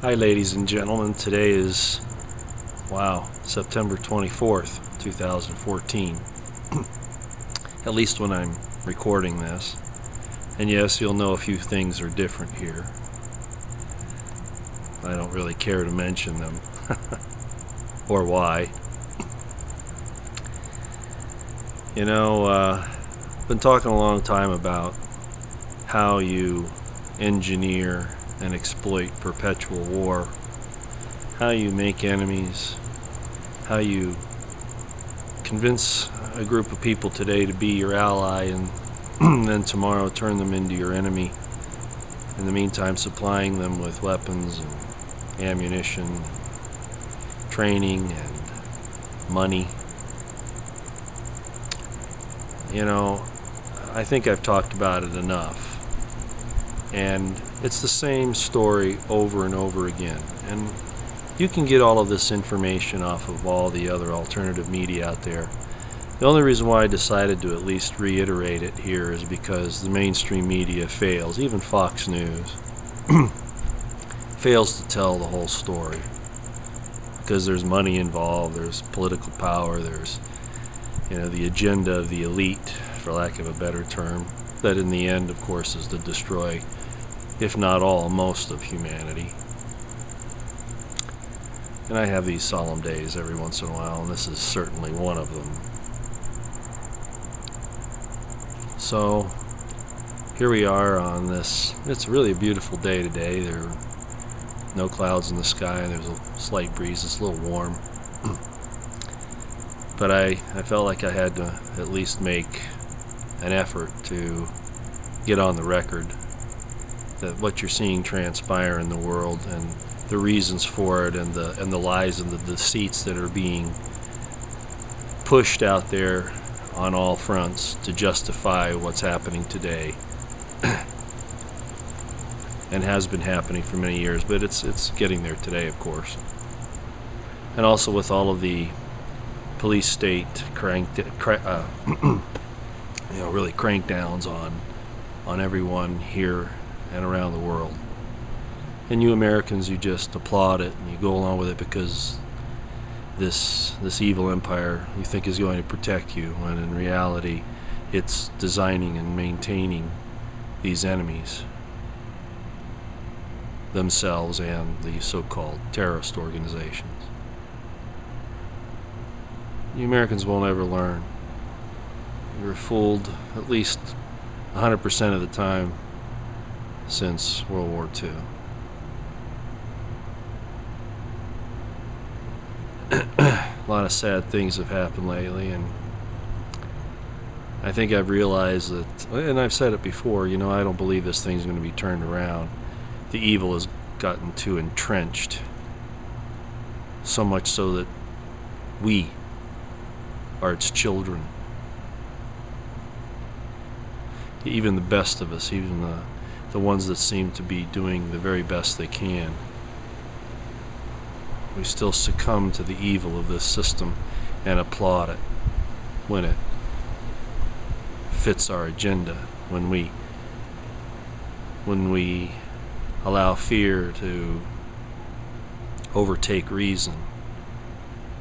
Hi ladies and gentlemen, today is, September 24th, 2014, at least when I'm recording this. And yes, you'll know a few things are different here. I don't really care to mention them, or why. I've been talking a long time about how you engineer and exploit perpetual war, how you make enemies, how you convince a group of people today to be your ally and then tomorrow turn them into your enemy, in the meantime supplying them with weapons and ammunition, training and money. I think I've talked about it enough. And it's the same story over and over again. And you can get all of this information off of all the other alternative media out there. The only reason why I decided to at least reiterate it here is because the mainstream media fails, even Fox News, fails to tell the whole story. Because there's money involved, there's political power, there's the agenda of the elite, for lack of a better term, that in the end, of course, is to destroy, if not all, most of humanity. And I have these solemn days every once in a while, and this is certainly one of them. So, here we are on this. It's really a beautiful day today. There are no clouds in the sky, and there's a slight breeze. It's a little warm. But I felt like I had to at least make an effort to get on the record that what you're seeing transpire in the world and the reasons for it and the lies and the deceits that are being pushed out there on all fronts to justify what's happening today and has been happening for many years, but it's getting there today, of course. And also with all of the police state really crankdowns on everyone here and around the world. And you Americans, you just applaud it and you go along with it because this evil empire you think is going to protect you, when in reality it's designing and maintaining these enemies themselves and the so-called terrorist organizations. You Americans won't ever learn. You're fooled at least 100% of the time since World War II. A lot of sad things have happened lately, and I think I've realized that, and I've said it before, I don't believe this thing's going to be turned around. The evil has gotten too entrenched, so much so that we are its children. Even the best of us, even the ones that seem to be doing the very best they can, we still succumb to the evil of this system and applaud it when it fits our agenda, when we allow fear to overtake reason,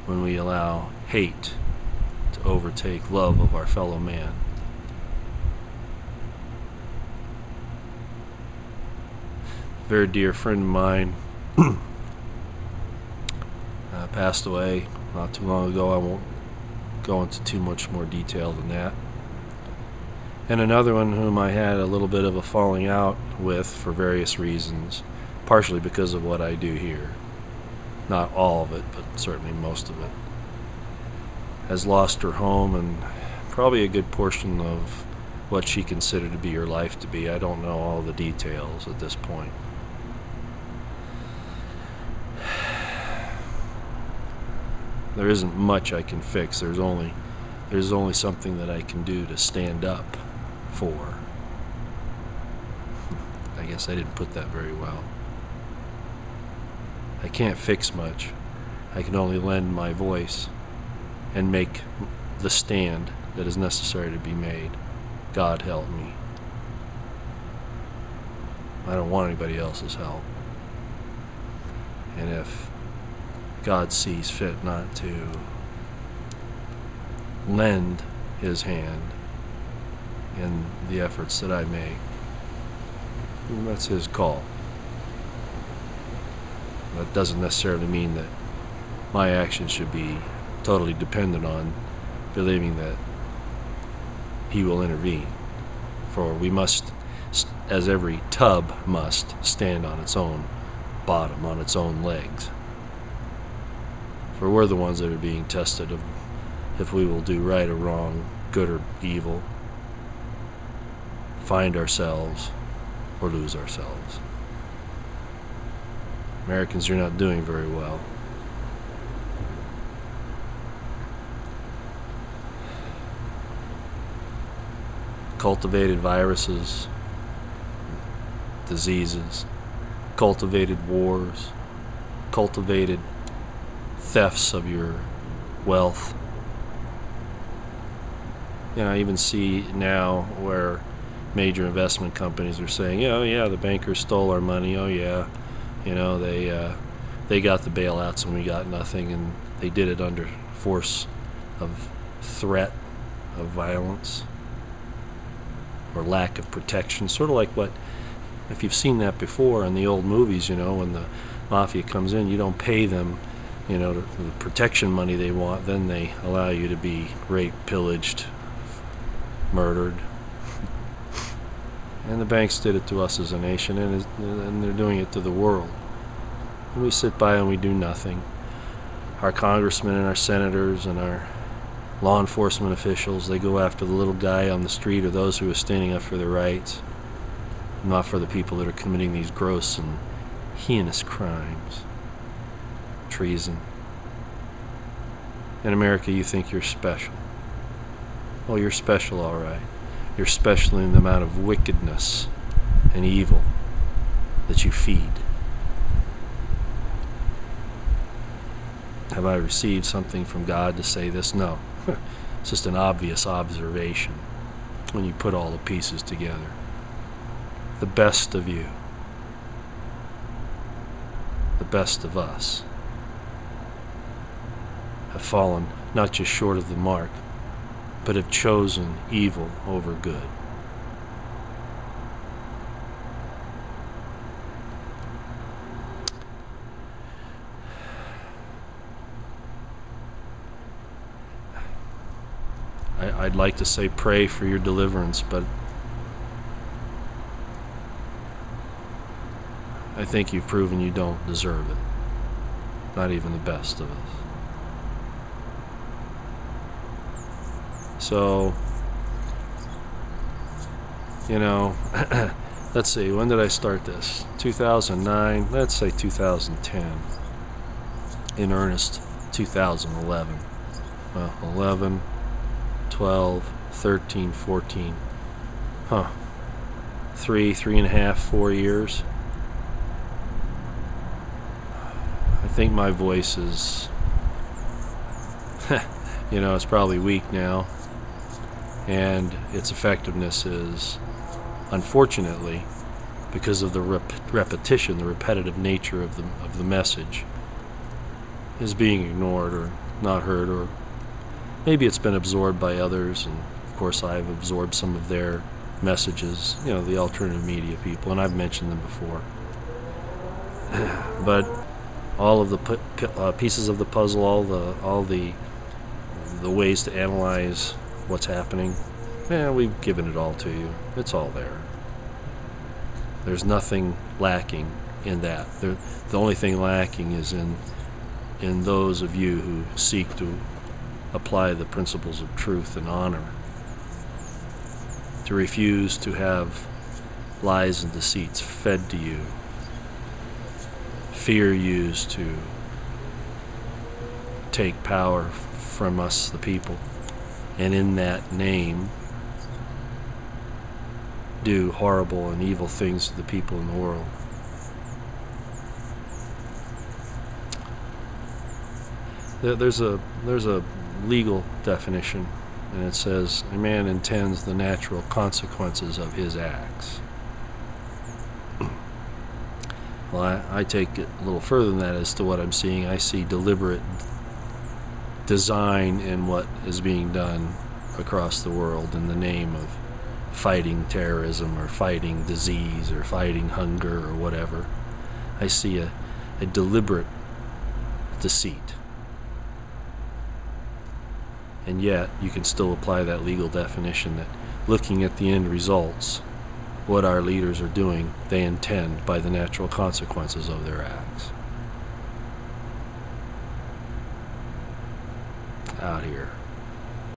when we allow hate to overtake love of our fellow man. A very dear friend of mine passed away not too long ago. I won't go into too much more detail than that. And another one whom I had a little bit of a falling out with for various reasons, partially because of what I do here. Not all of it, but certainly most of it. Has lost her home and probably a good portion of what she considered to be her life to be. I don't know all the details at this point. There isn't much I can fix. There's only something that I can do to stand up for. I guess I didn't put that very well. I can't fix much. I can only lend my voice and make the stand that is necessary to be made. God help me. I don't want anybody else's help. And if God sees fit not to lend his hand in the efforts that I make, that's his call. That doesn't necessarily mean that my actions should be totally dependent on believing that he will intervene. For we must, as every tub must, stand on its own bottom, on its own legs. For we're the ones that are being tested of if we will do right or wrong, good or evil, find ourselves or lose ourselves. Americans are not doing very well. Cultivated viruses, diseases, cultivated wars, cultivated thefts of your wealth. I even see now where major investment companies are saying, oh yeah, the bankers stole our money, oh yeah, they got the bailouts and we got nothing, and they did it under force of threat of violence or lack of protection. Sort of like what, if you've seen that before in the old movies, when the mafia comes in, you don't pay them, the protection money they want, then they allow you to be raped, pillaged, murdered. And the banks did it to us as a nation, and they're doing it to the world. And we sit by and we do nothing. Our congressmen and our senators and our law enforcement officials, they go after the little guy on the street or those who are standing up for their rights, not for the people that are committing these gross and heinous crimes. Treason. In America, you think you're special. Oh, you're special, all right. You're special in the amount of wickedness and evil that you feed. Have I received something from God to say this? No. It's just an obvious observation when you put all the pieces together. The best of you, the best of us, have fallen not just short of the mark, but have chosen evil over good. I'd like to say pray for your deliverance, but I think you've proven you don't deserve it. Not even the best of us. So, let's see, when did I start this? 2009, let's say 2010. In earnest, 2011. Well, 11, 12, 13, 14. 3.5, 4 years. I think my voice is, it's probably weak now. And its effectiveness is, unfortunately, because of the repetition, the repetitive nature of the message, is being ignored or not heard, or maybe it's been absorbed by others, and of course I've absorbed some of their messages, the alternative media people, and I've mentioned them before. But all of the pieces of the puzzle, all the ways to analyze what's happening, we've given it all to you. It's all there. There's nothing lacking in that. The only thing lacking is in those of you who seek to apply the principles of truth and honor, to refuse to have lies and deceits fed to you, fear used to take power from us, the people, and in that name do horrible and evil things to the people in the world. There's a legal definition, and it says a man intends the natural consequences of his acts. A Well, I take it a little further than that as to what I'm seeing. I see deliberate design in what is being done across the world in the name of fighting terrorism or fighting disease or fighting hunger or whatever. I see a deliberate deceit. And yet, you can still apply that legal definition that looking at the end results, what our leaders are doing, they intend by the natural consequences of their acts. Out here.